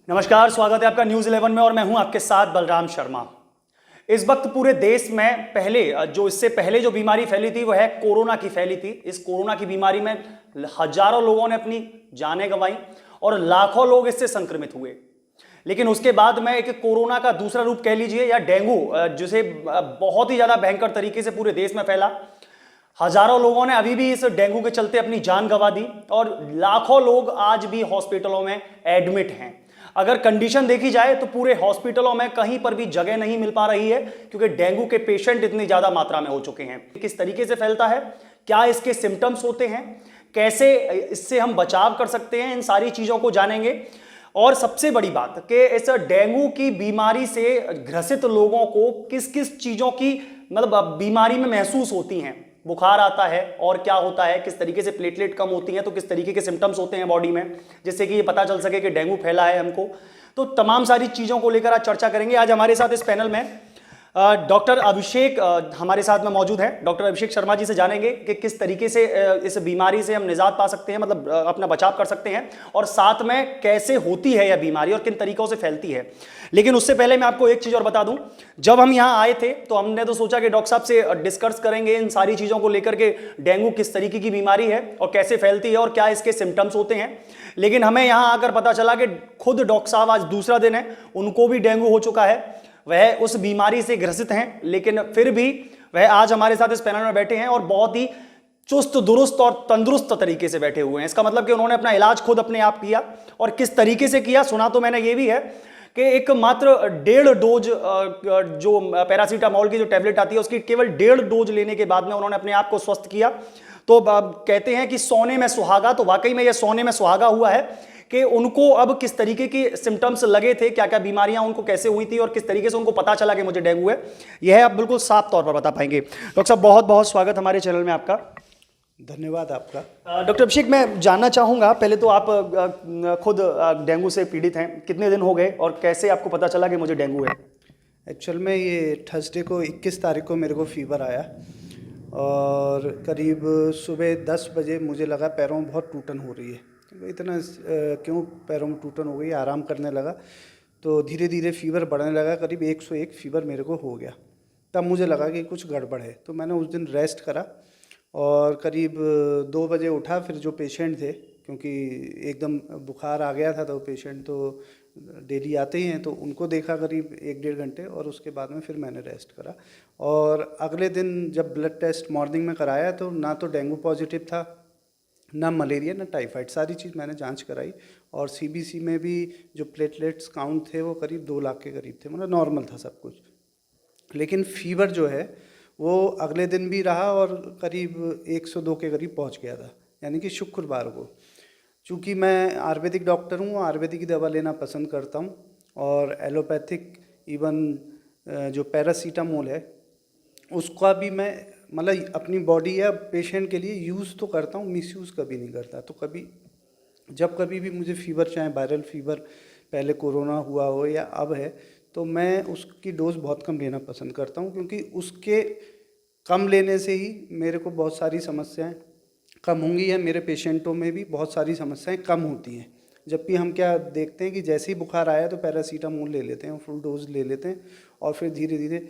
नमस्कार, स्वागत है आपका न्यूज 11 में और मैं हूं आपके साथ बलराम शर्मा। इस वक्त पूरे देश में इससे पहले जो बीमारी फैली थी वो है कोरोना की फैली थी। इस कोरोना की बीमारी में हजारों लोगों ने अपनी जानें गंवाई और लाखों लोग इससे संक्रमित हुए। लेकिन उसके बाद में एक कोरोना का दूसरा रूप कह लीजिए या डेंगू, जिसे बहुत ही ज्यादा भयंकर तरीके से पूरे देश में फैला। हजारों लोगों ने अभी भी इस डेंगू के चलते अपनी जान गंवा दी और लाखों लोग आज भी हॉस्पिटलों में एडमिट हैं। अगर कंडीशन देखी जाए तो पूरे हॉस्पिटलों में कहीं पर भी जगह नहीं मिल पा रही है, क्योंकि डेंगू के पेशेंट इतनी ज्यादा मात्रा में हो चुके हैं। किस तरीके से फैलता है, क्या इसके सिम्टम्स होते हैं, कैसे इससे हम बचाव कर सकते हैं, इन सारी चीजों को जानेंगे। और सबसे बड़ी बात कि इस डेंगू की बीमारी से ग्रसित लोगों को किस किस चीजों की बीमारी में महसूस होती हैं, बुखार आता है और क्या होता है, किस तरीके से प्लेटलेट कम होती हैं तो किस तरीके के सिम्टम्स होते हैं बॉडी में, जिससे कि ये पता चल सके कि डेंगू फैला है हमको। तो तमाम सारी चीज़ों को लेकर आज चर्चा करेंगे। आज हमारे साथ इस पैनल में डॉक्टर अभिषेक हमारे साथ में मौजूद हैं। डॉक्टर अभिषेक शर्मा जी से जानेंगे कि किस तरीके से इस बीमारी से हम निजात पा सकते हैं, अपना बचाव कर सकते हैं, और साथ में कैसे होती है यह बीमारी और किन तरीकों से फैलती है। लेकिन उससे पहले मैं आपको एक चीज़ और बता दूं, जब हम यहाँ आए थे तो हमने तो सोचा कि डॉक्टर साहब से डिस्कस करेंगे इन सारी चीज़ों को लेकर के, डेंगू किस तरीके की बीमारी है और कैसे फैलती है और क्या इसके सिम्टम्स होते हैं। लेकिन हमें यहाँ आकर पता चला कि खुद डॉक्टर साहब, आज दूसरा दिन है, उनको भी डेंगू हो चुका है, वह उस बीमारी से ग्रसित हैं, लेकिन फिर भी वह आज हमारे साथ इस पैनल में बैठे हैं और बहुत ही चुस्त दुरुस्त और तंदुरुस्त तरीके से बैठे हुए हैं। इसका मतलब कि उन्होंने अपना इलाज खुद अपने आप किया। और किस तरीके से किया, सुना तो मैंने ये भी है कि एक मात्र 1.5 डोज जो पैरासीटामोल की जो टैबलेट आती है उसकी केवल 1.5 डोज लेने के बाद में उन्होंने अपने आप को स्वस्थ किया। तो कहते हैं कि सोने में सुहागा, तो वाकई में यह सोने में सुहागा हुआ है कि उनको अब किस तरीके के सिम्टम्स लगे थे, क्या क्या बीमारियां उनको कैसे हुई थी और किस तरीके से उनको पता चला कि मुझे डेंगू है, यह आप बिल्कुल साफ तौर पर बता पाएंगे। डॉक्टर साहब, बहुत बहुत स्वागत हमारे चैनल में आपका। धन्यवाद आपका। डॉक्टर अभिषेक, मैं जानना चाहूँगा पहले तो आप खुद डेंगू से पीड़ित हैं, कितने दिन हो गए और कैसे आपको पता चला कि मुझे डेंगू है? एक्चुअल में ये थर्सडे को 21 तारीख को मेरे को फीवर आया और करीब सुबह 10 बजे मुझे लगा पैरों में बहुत टूटन हो रही है। इतना क्यों पैरों में टूटन हो गई, आराम करने लगा तो धीरे धीरे फीवर बढ़ने लगा, करीब 101 फीवर मेरे को हो गया। तब मुझे लगा कि कुछ गड़बड़ है, तो मैंने उस दिन रेस्ट करा और करीब 2 बजे उठा। फिर जो पेशेंट थे, क्योंकि एकदम बुखार आ गया था तो पेशेंट तो डेली आते ही हैं, तो उनको देखा करीब 1-1.5 घंटे और उसके बाद में फिर मैंने रेस्ट करा। और अगले दिन जब ब्लड टेस्ट मॉर्निंग में कराया तो ना तो डेंगू पॉजिटिव था, ना मलेरिया, ना टाइफाइड, सारी चीज़ मैंने जांच कराई। और सीबीसी में भी जो प्लेटलेट्स काउंट थे वो करीब 2 लाख के करीब थे, मतलब नॉर्मल था सब कुछ। लेकिन फीवर जो है वो अगले दिन भी रहा और करीब 102 के करीब पहुंच गया था, यानी कि शुक्रवार को। चूँकि मैं आयुर्वेदिक डॉक्टर हूँ, आयुर्वेदिक की दवा लेना पसंद करता हूँ और एलोपैथिक, इवन जो पैरासीटामोल है उसका भी मैं अपनी बॉडी या पेशेंट के लिए यूज़ तो करता हूँ, मिसयूज़ कभी नहीं करता। तो कभी भी मुझे फीवर, चाहे वायरल फीवर पहले कोरोना हुआ हो या अब है, तो मैं उसकी डोज बहुत कम लेना पसंद करता हूँ, क्योंकि उसके कम लेने से ही मेरे को बहुत सारी समस्याएं कम होंगी या मेरे पेशेंटों में भी बहुत सारी समस्याएं कम होती हैं। जबकि हम क्या देखते हैं कि जैसे ही बुखार आया तो पैरासीटामोल ले लेते हैं, फुल डोज ले लेते हैं और फिर धीरे धीरे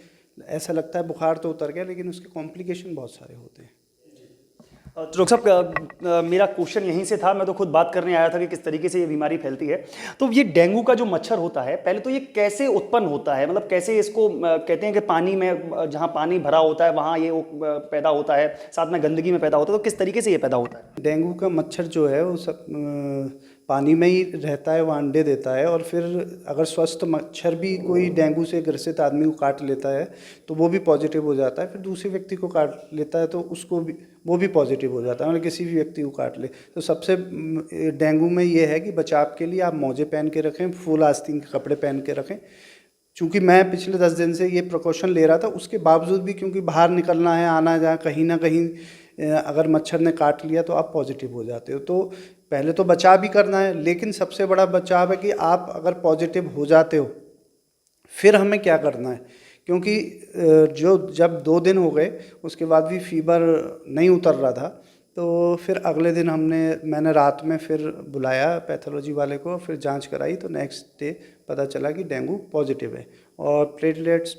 ऐसा लगता है बुखार तो उतर गया, लेकिन उसके कॉम्प्लिकेशन बहुत सारे होते हैं। तो डॉक्टर साहब, मेरा क्वेश्चन यहीं से था, मैं तो खुद बात करने आया था कि किस तरीके से ये बीमारी फैलती है। तो ये डेंगू का जो मच्छर होता है, पहले तो ये कैसे उत्पन्न होता है, कैसे इसको कहते हैं कि पानी में, जहाँ पानी भरा होता है वहाँ ये पैदा होता है, साथ में गंदगी में पैदा होता है, तो किस तरीके से ये पैदा होता है? डेंगू का मच्छर जो है वो सब पानी में ही रहता है, वो अंडे देता है और फिर अगर स्वस्थ मच्छर भी कोई डेंगू से ग्रसित आदमी को काट लेता है तो वो भी पॉजिटिव हो जाता है, फिर दूसरे व्यक्ति को काट लेता है तो उसको भी वो भी पॉजिटिव हो जाता है, मतलब किसी भी व्यक्ति को काट ले। तो सबसे डेंगू में ये है कि बचाव के लिए आप मोजे पहन के रखें, फुल आस्तीन के कपड़े पहन के रखें, चूँकि मैं पिछले 10 दिन से ये प्रिकॉशन ले रहा था, उसके बावजूद भी क्योंकि बाहर निकलना है, आना जाना, कहीं ना कहीं अगर मच्छर ने काट लिया तो आप पॉजिटिव हो जाते हो। तो पहले तो बचाव भी करना है, लेकिन सबसे बड़ा बचाव है कि आप अगर पॉजिटिव हो जाते हो फिर हमें क्या करना है, क्योंकि जो जब 2 दिन हो गए उसके बाद भी फीवर नहीं उतर रहा था, तो फिर अगले दिन मैंने रात में फिर बुलाया पैथोलॉजी वाले को, फिर जांच कराई तो नेक्स्ट डे पता चला कि डेंगू पॉजिटिव है। और प्लेटलेट्स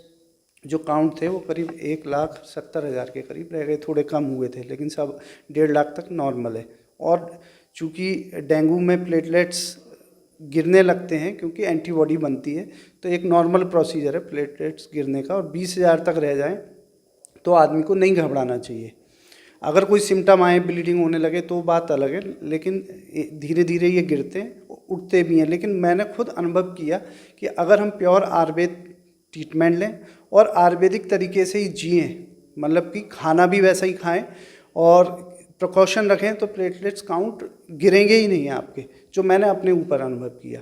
जो काउंट थे वो करीब 1,70,000 के करीब रह गए, थोड़े कम हुए थे, लेकिन सब 1.5 लाख तक नॉर्मल है। और चूँकि डेंगू में प्लेटलेट्स गिरने लगते हैं क्योंकि एंटीबॉडी बनती है, तो एक नॉर्मल प्रोसीजर है प्लेटलेट्स गिरने का, और 20,000 तक रह जाएं तो आदमी को नहीं घबराना चाहिए। अगर कोई सिम्टम आए, ब्लीडिंग होने लगे तो बात अलग है, लेकिन धीरे धीरे ये गिरते हैं, उठते भी हैं। लेकिन मैंने खुद अनुभव किया कि अगर हम प्योर आयुर्वेद ट्रीटमेंट लें और आयुर्वेदिक तरीके से ही जिएँ, मतलब कि खाना भी वैसा ही खाएं और प्रिकॉशन रखें, तो प्लेटलेट्स काउंट गिरेंगे ही नहीं आपके, जो मैंने अपने ऊपर अनुभव किया।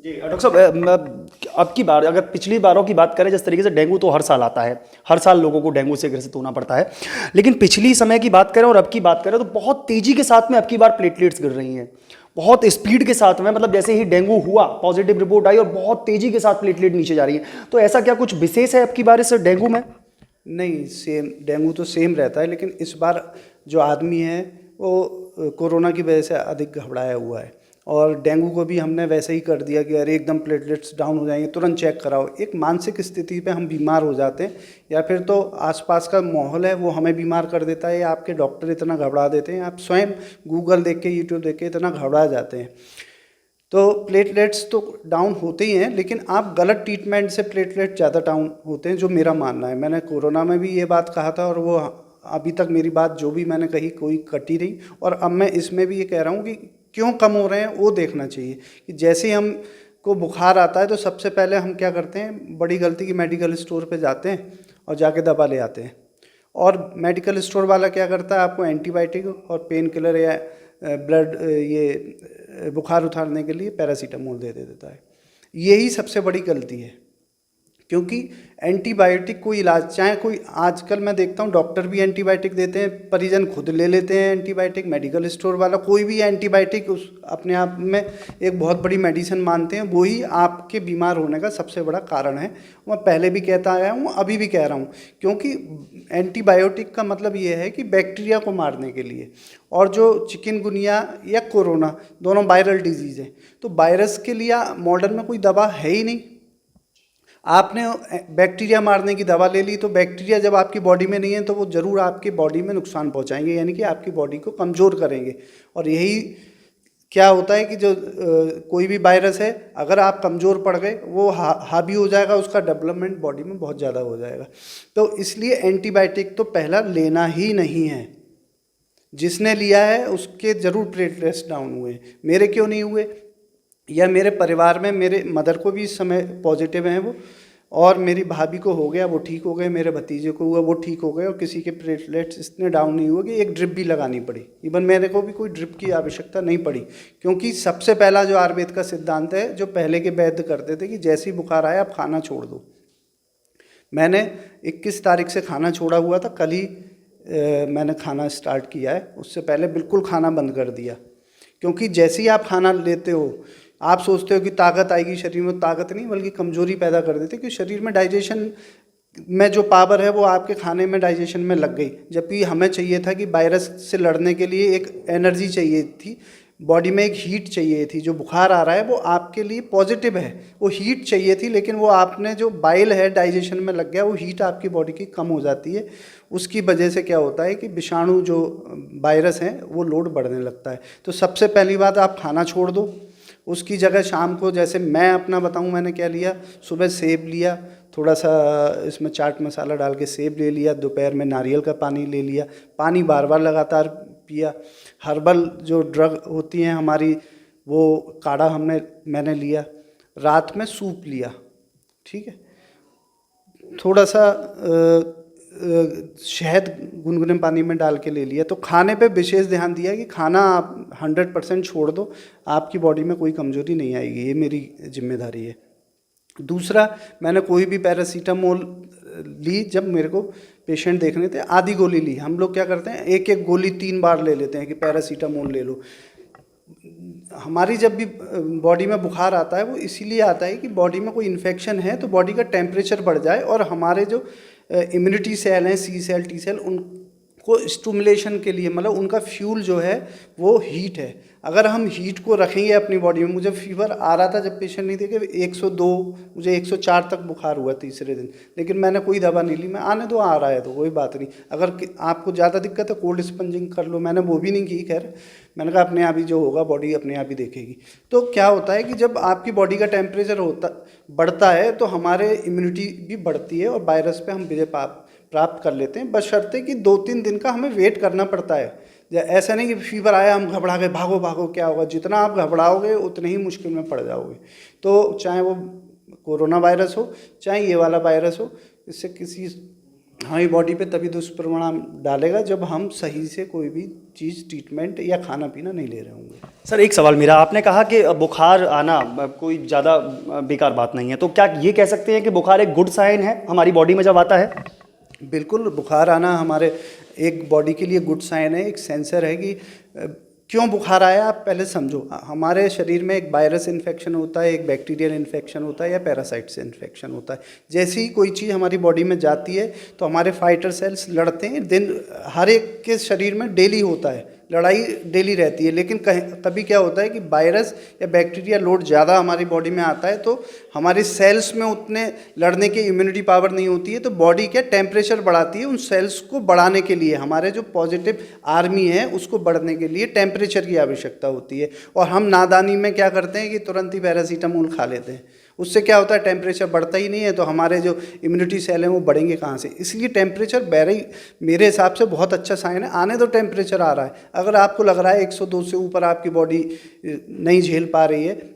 जी डॉक्टर साहब, अब की बार अगर पिछली बारों की बात करें, जिस तरीके से डेंगू तो हर साल आता है, हर साल लोगों को डेंगू से ग्रसित होना पड़ता है, लेकिन पिछली समय की बात करें और अब की बात करें तो बहुत तेजी के साथ में अब की बार प्लेटलेट्स गिर रही हैं, बहुत स्पीड के साथ में, मतलब जैसे ही डेंगू हुआ पॉजिटिव रिपोर्ट आई और बहुत तेजी के साथ प्लेटलेट नीचे जा रही है। तो ऐसा क्या कुछ विशेष है अब की बार इस डेंगू में? नहीं, सेम डेंगू तो सेम रहता है, लेकिन इस बार जो आदमी है वो कोरोना की वजह से अधिक घबराया हुआ है, और डेंगू को भी हमने वैसे ही कर दिया कि अरे एकदम प्लेटलेट्स डाउन हो जाएंगे, तुरंत चेक कराओ। एक मानसिक स्थिति पे हम बीमार हो जाते हैं, या फिर तो आसपास का माहौल है वो हमें बीमार कर देता है, या आपके डॉक्टर इतना घबरा देते हैं, आप स्वयं गूगल देख के, यूट्यूब देख के इतना घबरा जाते हैं। तो प्लेटलेट्स तो डाउन होते ही हैं, लेकिन आप गलत ट्रीटमेंट से प्लेटलेट ज़्यादा डाउन होते हैं, जो मेरा मानना है। मैंने कोरोना में भी ये बात कहा था, और वो अभी तक मेरी बात जो भी मैंने कही कोई कटी नहीं, और अब मैं इसमें भी ये कह रहा हूँ कि क्यों कम हो रहे हैं वो देखना चाहिए। कि जैसे ही हम को बुखार आता है तो सबसे पहले हम क्या करते हैं, बड़ी गलती की मेडिकल स्टोर पे जाते हैं और जाके दवा ले आते हैं, और मेडिकल स्टोर वाला क्या करता है, आपको एंटीबायोटिक और पेन किलर या ब्लड ये बुखार उतारने के लिए पैरासीटामोल दे देता है। यही सबसे बड़ी गलती है, क्योंकि एंटीबायोटिक कोई इलाज, चाहे कोई, आजकल मैं देखता हूँ डॉक्टर भी एंटीबायोटिक देते हैं, परिजन खुद ले लेते हैं एंटीबायोटिक, मेडिकल स्टोर वाला कोई भी एंटीबायोटिक उस अपने आप में एक बहुत बड़ी मेडिसिन मानते हैं, वही आपके बीमार होने का सबसे बड़ा कारण है। मैं पहले भी कहता आया हूँ, अभी भी कह रहा हूँ, क्योंकि एंटीबायोटिक का मतलब ये है कि बैक्टीरिया को मारने के लिए, और जो चिकनगुनिया या कोरोना दोनों वायरल डिजीज़ हैं, तो वायरस के लिए मॉडर्न में कोई दवा है ही नहीं। आपने बैक्टीरिया मारने की दवा ले ली, तो बैक्टीरिया जब आपकी बॉडी में नहीं है तो वो ज़रूर आपकी बॉडी में नुकसान पहुंचाएंगे, यानी कि आपकी बॉडी को कमज़ोर करेंगे। और यही क्या होता है कि जो कोई भी वायरस है, अगर आप कमज़ोर पड़ गए, वो हावी हो जाएगा, उसका डेवलपमेंट बॉडी में बहुत ज़्यादा हो जाएगा। तो इसलिए एंटीबायोटिक तो पहला लेना ही नहीं है। जिसने लिया है उसके ज़रूर प्लेटलेट्स डाउन हुए, मेरे क्यों नहीं हुए, या मेरे परिवार में मेरे मदर को भी इस समय पॉजिटिव हैं वो, और मेरी भाभी को हो गया, वो ठीक हो गए, मेरे भतीजे को हुआ, वो ठीक हो गए, और किसी के प्लेटलेट्स इतने डाउन नहीं हुए कि एक ड्रिप भी लगानी पड़ी। इवन मेरे को भी कोई ड्रिप की आवश्यकता नहीं पड़ी, क्योंकि सबसे पहला जो आयुर्वेद का सिद्धांत है, जो पहले के वैद्य करते थे कि जैसे ही बुखार आया आप खाना छोड़ दो। मैंने 21 तारीख से खाना छोड़ा हुआ था, कल ही मैंने खाना स्टार्ट किया है, उससे पहले बिल्कुल खाना बंद कर दिया। क्योंकि जैसे ही आप खाना लेते हो, आप सोचते हो कि ताकत आएगी शरीर में, ताकत नहीं बल्कि कमजोरी पैदा कर देते, क्योंकि शरीर में डाइजेशन में जो पावर है वो आपके खाने में डाइजेशन में लग गई। जबकि हमें चाहिए था कि वायरस से लड़ने के लिए एक एनर्जी चाहिए थी, बॉडी में एक हीट चाहिए थी। जो बुखार आ रहा है वो आपके लिए पॉजिटिव है, वो हीट चाहिए थी, लेकिन वो आपने जो बाइल है डाइजेशन में लग गया, वो हीट आपकी बॉडी की कम हो जाती है। उसकी वजह से क्या होता है कि विषाणु जो वायरस हैं वो लोड बढ़ने लगता है। तो सबसे पहली बात, आप खाना छोड़ दो। उसकी जगह शाम को, जैसे मैं अपना बताऊं मैंने क्या लिया, सुबह सेब लिया, थोड़ा सा इसमें चाट मसाला डाल के सेब ले लिया, दोपहर में नारियल का पानी ले लिया, पानी बार बार लगातार पिया। हर्बल जो ड्रग होती हैं हमारी, वो काढ़ा मैंने लिया। रात में सूप लिया, ठीक है। थोड़ा सा शहद गुनगुने पानी में डाल के ले लिया। तो खाने पे विशेष ध्यान दिया कि खाना आप 100% छोड़ दो, आपकी बॉडी में कोई कमजोरी नहीं आएगी, ये मेरी जिम्मेदारी है। दूसरा, मैंने कोई भी पैरासीटामोल ली जब मेरे को पेशेंट देखने थे, आधी गोली ली। हम लोग क्या करते हैं, एक एक गोली 3 बार ले लेते हैं कि पैरासीटामोल ले लो। हमारी जब भी बॉडी में बुखार आता है वो इसीलिए आता है कि बॉडी में कोई इन्फेक्शन है तो बॉडी का टेम्परेचर बढ़ जाए और हमारे जो इम्यूनिटी सेल हैं, सी सेल, टी सेल, उनको स्टिमुलेशन के लिए, मतलब उनका फ्यूल जो है वो हीट है। अगर हम हीट को रखेंगे अपनी बॉडी में, मुझे फीवर आ रहा था जब पेशेंट नहीं देखे 102, मुझे 104 तक बुखार हुआ तीसरे दिन, लेकिन मैंने कोई दवा नहीं ली, मैं आने दो, आ रहा है तो कोई बात नहीं। अगर आपको ज़्यादा दिक्कत है कोल्ड स्पंजिंग कर लो, मैंने वो भी नहीं की। खैर मैंने कहा अपने आप ही जो होगा बॉडी अपने आप ही देखेगी। तो क्या होता है कि जब आपकी बॉडी का टेम्परेचर बढ़ता है तो हमारे इम्यूनिटी भी बढ़ती है और वायरस पे हम विजय प्राप्त कर लेते हैं, बशर्ते कि 2-3 दिन का हमें वेट करना पड़ता है। ऐसा नहीं कि फीवर आया हम घबरा गए, भागो भागो, क्या होगा, जितना आप घबराओगे उतने ही मुश्किल में पड़ जाओगे। तो चाहे वो कोरोना वायरस हो चाहे ये वाला वायरस हो, इससे किसी हमारी बॉडी पे तभी दुष्परिणाम डालेगा जब हम सही से कोई भी चीज़, ट्रीटमेंट या खाना पीना नहीं ले रहे होंगे। सर एक सवाल मेरा, आपने कहा कि बुखार आना कोई ज़्यादा बेकार बात नहीं है, तो क्या ये कह सकते हैं कि बुखार एक गुड साइन है हमारी बॉडी में जब आता है? बिल्कुल, बुखार आना हमारे एक बॉडी के लिए गुड साइन है, एक सेंसर है कि क्यों बुखार आया। आप पहले समझो, हमारे शरीर में एक वायरस इन्फेक्शन होता है, एक बैक्टीरियल इन्फेक्शन होता है या पैरासाइट से इन्फेक्शन होता है। जैसे ही कोई चीज़ हमारी बॉडी में जाती है तो हमारे फाइटर सेल्स लड़ते हैं। दिन हर एक के शरीर में डेली होता है, लड़ाई डेली रहती है, लेकिन कभी क्या होता है कि वायरस या बैक्टीरिया लोड ज़्यादा हमारी बॉडी में आता है तो हमारे सेल्स में उतने लड़ने की इम्यूनिटी पावर नहीं होती है, तो बॉडी क्या टेम्परेचर बढ़ाती है। उन सेल्स को बढ़ाने के लिए, हमारे जो पॉजिटिव आर्मी है उसको बढ़ने के लिए टेम्परेचर की आवश्यकता होती है। और हम नादानी में क्या करते हैं कि तुरंत ही पैरासीटामोल खा लेते हैं। उससे क्या होता है, टेम्परेचर बढ़ता ही नहीं है, तो हमारे जो इम्यूनिटी सेल हैं वो बढ़ेंगे कहाँ से। इसलिए टेम्परेचर मेरे हिसाब से बहुत अच्छा साइन है। आने दो, टेम्परेचर आ रहा है। अगर आपको लग रहा है 102 से ऊपर आपकी बॉडी नहीं झेल पा रही है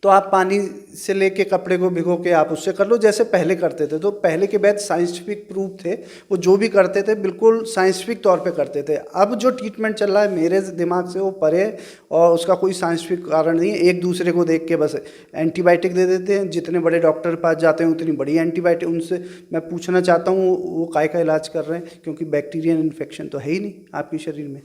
तो आप पानी से लेके कपड़े को भिगो के आप उससे कर लो, जैसे पहले करते थे। तो पहले के वैद्य साइंटिफिक प्रूफ थे, वो जो भी करते थे बिल्कुल साइंटिफिक तौर पे करते थे। अब जो ट्रीटमेंट चल रहा है मेरे दिमाग से वो परे है और उसका कोई साइंटिफिक कारण नहीं है। एक दूसरे को देख के बस एंटीबायोटिक दे देते हैं, जितने बड़े डॉक्टर के पास जाते हैं उतनी बड़ी एंटीबायोटिक। उनसे मैं पूछना चाहता हूँ वो काय का इलाज कर रहे हैं, क्योंकि बैक्टीरियल इन्फेक्शन तो है ही नहीं आपके शरीर में।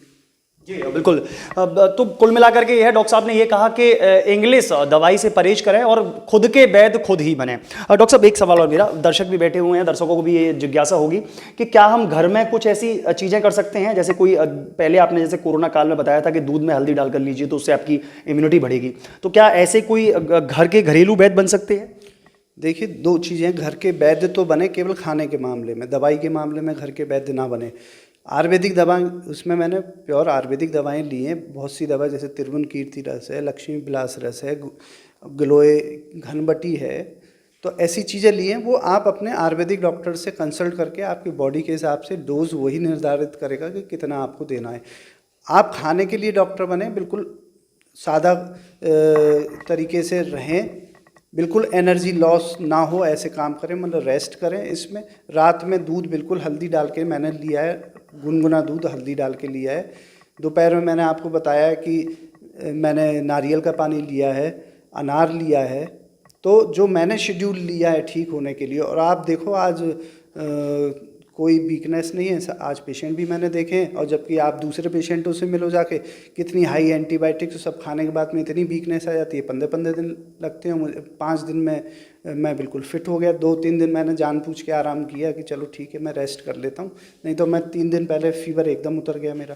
जी बिल्कुल। तो कुल मिलाकर के यह डॉक्टर साहब ने ये कहा कि इंग्लिश दवाई से परहेज करें और खुद के वैद्य खुद ही बने। डॉक्टर साहब एक सवाल और मेरा, दर्शक भी बैठे हुए हैं, दर्शकों को भी ये जिज्ञासा होगी कि क्या हम घर में कुछ ऐसी चीज़ें कर सकते हैं, जैसे कोई पहले आपने जैसे कोरोना काल में बताया था कि दूध में हल्दी डालकर लीजिए तो उससे आपकी इम्यूनिटी बढ़ेगी, तो क्या ऐसे कोई घर के घरेलू वैद्य बन सकते हैं? देखिए, 2 चीज़ें, घर के वैद्य तो बने केवल खाने के मामले में, दवाई के मामले में घर के वैद्य ना बने। आयुर्वेदिक दवा, उसमें मैंने प्योर आयुर्वेदिक दवाएं ली हैं, बहुत सी दवा, जैसे त्रिभुवन कीर्ति रस है, लक्ष्मी विलास रस है, ग्लोए घनबटी है, तो ऐसी चीज़ें ली हैं। वो आप अपने आयुर्वेदिक डॉक्टर से कंसल्ट करके आपकी बॉडी के हिसाब से डोज वही निर्धारित करेगा कि कितना आपको देना है। आप खाने के लिए डॉक्टर बने, बिल्कुल सादा तरीके से रहें, बिल्कुल एनर्जी लॉस ना हो, ऐसे काम करें, मतलब रेस्ट करें। इसमें रात में दूध बिल्कुल हल्दी डाल के मैंने लिया है, गुनगुना दूध हल्दी डाल के लिया है। दोपहर में मैंने आपको बताया कि मैंने नारियल का पानी लिया है, अनार लिया है। तो जो मैंने शेड्यूल लिया है ठीक होने के लिए, और आप देखो आज कोई वीकनेस नहीं है। आज पेशेंट भी मैंने देखे हैं, और जबकि आप दूसरे पेशेंटों से मिलो जाके, कितनी हाई एंटीबायोटिक्स सब खाने के बाद में इतनी वीकनेस आ जाती है, 15-15 दिन लगते हैं मुझे। 5 दिन में मैं बिल्कुल फिट हो गया। 2-3 दिन मैंने जानबूझ के आराम किया कि चलो ठीक है मैं रेस्ट कर लेता हूँ, नहीं तो मैं 3 दिन पहले फीवर एकदम उतर गया मेरा।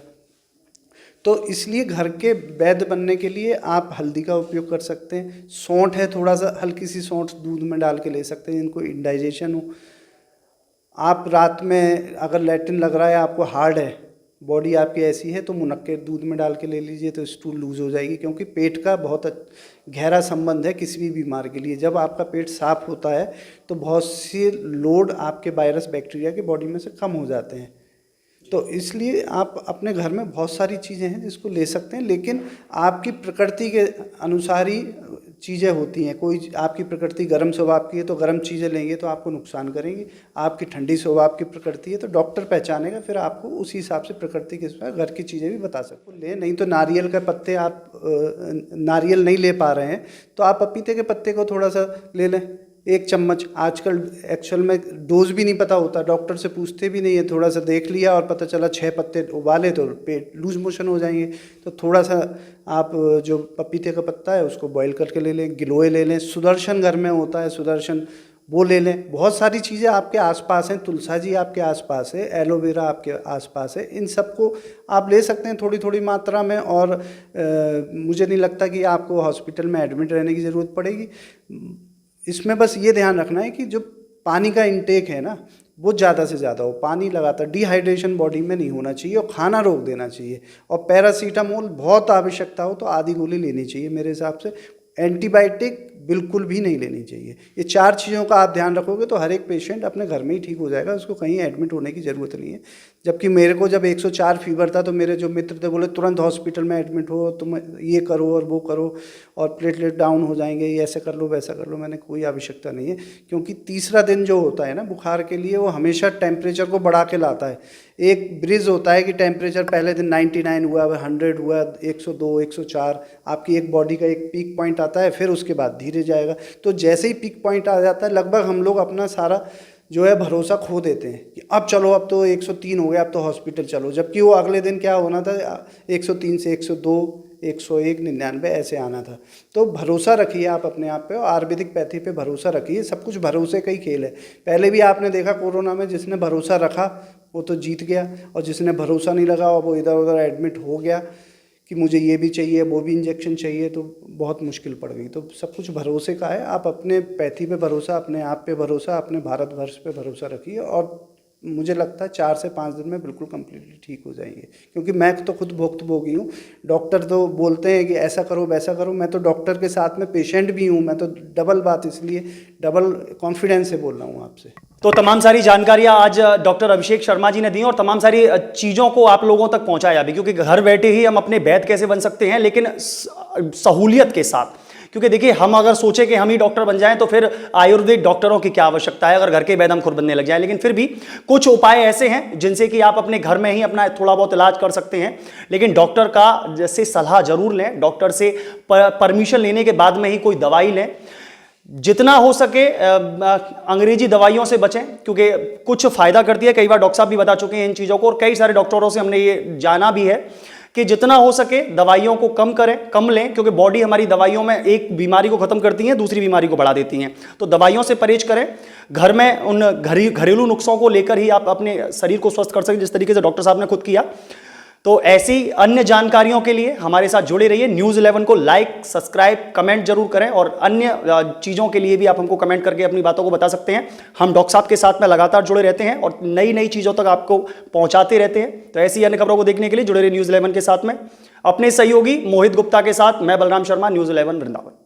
तो इसलिए घर के वैद्य बनने के लिए आप हल्दी का उपयोग कर सकते हैं। सौंठ है, थोड़ा सा हल्की सी सौंठ दूध में डाल के ले सकते हैं जिनको इंडाइजेशन हो। आप रात में अगर लैट्रिन लग रहा है, आपको हार्ड है, बॉडी आपकी ऐसी है, तो मुनक्के दूध में डाल के ले लीजिए तो स्टूल लूज हो जाएगी। क्योंकि पेट का बहुत गहरा संबंध है किसी भी बीमार के लिए। जब आपका पेट साफ होता है तो बहुत सी लोड आपके वायरस बैक्टीरिया के बॉडी में से कम हो जाते हैं। तो इसलिए आप अपने घर में बहुत सारी चीज़ें हैं जिसको ले सकते हैं, लेकिन आपकी प्रकृति के अनुसार ही चीज़ें होती हैं। कोई आपकी प्रकृति गर्म स्वभाव की है तो गर्म चीज़ें लेंगे तो आपको नुकसान करेंगी, आपकी ठंडी स्वभाव की प्रकृति है तो डॉक्टर पहचानेगा, फिर आपको उसी हिसाब से प्रकृति के हिसाब घर की चीज़ें भी बता सकते ले। नहीं तो नारियल के पत्ते, आप नारियल नहीं ले पा रहे हैं तो आप पपीते के पत्ते को थोड़ा सा ले लें, 1 चम्मच। आजकल एक्चुअल में डोज भी नहीं पता होता, डॉक्टर से पूछते भी नहीं है, थोड़ा सा देख लिया और पता चला 6 पत्ते उबाले तो पेट लूज मोशन हो जाएंगे। तो थोड़ा सा आप जो पपीते का पत्ता है उसको बॉईल करके ले लें, गिलोय ले लें, सुदर्शन घर में होता है सुदर्शन, वो ले लें। बहुत सारी चीज़ें आपके आसपास हैं, तुलसा जी आपके आसपास है, एलोवेरा आपके आसपास है, इन सबको आप ले सकते हैं थोड़ी थोड़ी मात्रा में। और मुझे नहीं लगता कि आपको हॉस्पिटल में एडमिट रहने की ज़रूरत पड़ेगी। इसमें बस ये ध्यान रखना है कि जो पानी का इंटेक है ना वो ज़्यादा से ज़्यादा हो, पानी लगातार, डिहाइड्रेशन बॉडी में नहीं होना चाहिए और खाना रोक देना चाहिए। और पैरासीटामोल बहुत आवश्यकता हो तो आधी गोली लेनी चाहिए मेरे हिसाब से। एंटीबायोटिक बिल्कुल भी नहीं लेनी चाहिए। ये 4 चीज़ों का आप ध्यान रखोगे तो हर एक पेशेंट अपने घर में ही ठीक हो जाएगा, उसको कहीं एडमिट होने की ज़रूरत नहीं है। जबकि मेरे को जब 104 फीवर था तो मेरे जो मित्र थे बोले तुरंत हॉस्पिटल में एडमिट हो, तुम ये करो और वो करो और प्लेटलेट डाउन हो जाएंगे, ये ऐसे कर लो वैसा कर लो। मैंने कोई आवश्यकता नहीं है, क्योंकि तीसरा दिन जो होता है ना बुखार के लिए वो हमेशा टेम्परेचर को बढ़ा के लाता है। एक ब्रिज होता है कि टेम्परेचर पहले दिन 99 हुआ, 100 हुआ, 102, 104, आपकी एक बॉडी का एक पीक पॉइंट आता है, फिर उसके बाद धीरे जाएगा। तो जैसे ही पीक पॉइंट आ जाता है लगभग हम लोग अपना सारा जो है भरोसा खो देते हैं कि अब चलो, अब तो 103 हो गया, अब तो हॉस्पिटल चलो। जबकि वो अगले दिन क्या होना था, 103 से 102, 101, 99 ऐसे आना था। तो भरोसा रखिए आप अपने आप पे और आयुर्वेदिक पैथी पे भरोसा रखिए। सब कुछ भरोसे का ही खेल है। पहले भी आपने देखा कोरोना में जिसने भरोसा रखा वो तो जीत गया, और जिसने भरोसा नहीं लगा और वो इधर उधर एडमिट हो गया कि मुझे ये भी चाहिए वो भी इंजेक्शन चाहिए, तो बहुत मुश्किल पड़ गई। तो सब कुछ भरोसे का है। आप अपने पैथी पे भरोसा, अपने आप पे भरोसा, अपने भारतवर्ष पे भरोसा रखिए और मुझे लगता है 4 से 5 दिन में बिल्कुल कम्प्लीटली ठीक हो जाएंगे। क्योंकि मैं तो खुद भुक्तभोगी हूँ। डॉक्टर तो बोलते हैं कि ऐसा करो वैसा करो, मैं तो डॉक्टर के साथ में पेशेंट भी हूँ। मैं तो डबल बात, इसलिए डबल कॉन्फिडेंस से बोल रहा हूँ आपसे। तो तमाम सारी जानकारियां आज डॉक्टर अभिषेक शर्मा जी ने दी और तमाम सारी चीज़ों को आप लोगों तक पहुंचाया भी, क्योंकि घर बैठे ही हम अपने वैद्य कैसे बन सकते हैं, लेकिन सहूलियत के साथ। क्योंकि देखिए, हम अगर सोचे कि हम ही डॉक्टर बन जाएं तो फिर आयुर्वेदिक डॉक्टरों की क्या आवश्यकता है, अगर घर के वैद्य हम खुद बनने लग जाएं। लेकिन फिर भी कुछ उपाय ऐसे हैं जिनसे कि आप अपने घर में ही अपना थोड़ा बहुत इलाज कर सकते हैं। लेकिन डॉक्टर का जैसे सलाह जरूर लें, डॉक्टर से परमिशन लेने के बाद में ही कोई दवाई लें। जितना हो सके अंग्रेजी दवाइयों से बचें, क्योंकि कुछ फायदा करती है। कई बार डॉक्टर साहब भी बता चुके हैं इन चीज़ों को, और कई सारे डॉक्टरों से हमने ये जाना भी है कि जितना हो सके दवाइयों को कम करें, कम लें, क्योंकि बॉडी हमारी दवाइयों में एक बीमारी को खत्म करती है, दूसरी बीमारी को बढ़ा देती हैं। तो दवाइयों से परहेज करें। घर में उन घरेलू नुस्खों को लेकर ही आप अपने शरीर को स्वस्थ कर सकें, जिस तरीके से डॉक्टर साहब ने खुद किया। तो ऐसी अन्य जानकारियों के लिए हमारे साथ जुड़े रहिए। न्यूज़ 11 को लाइक, सब्सक्राइब, कमेंट जरूर करें, और अन्य चीज़ों के लिए भी आप हमको कमेंट करके अपनी बातों को बता सकते हैं। हम डॉक्टर साहब के साथ में लगातार जुड़े रहते हैं और नई नई चीज़ों तक आपको पहुंचाते रहते हैं। तो ऐसी अन्य खबरों को देखने के लिए जुड़े रहिए न्यूज़ 11 के साथ में। अपने सहयोगी मोहित गुप्ता के साथ मैं बलराम शर्मा, न्यूज़ 11 वृंदावन।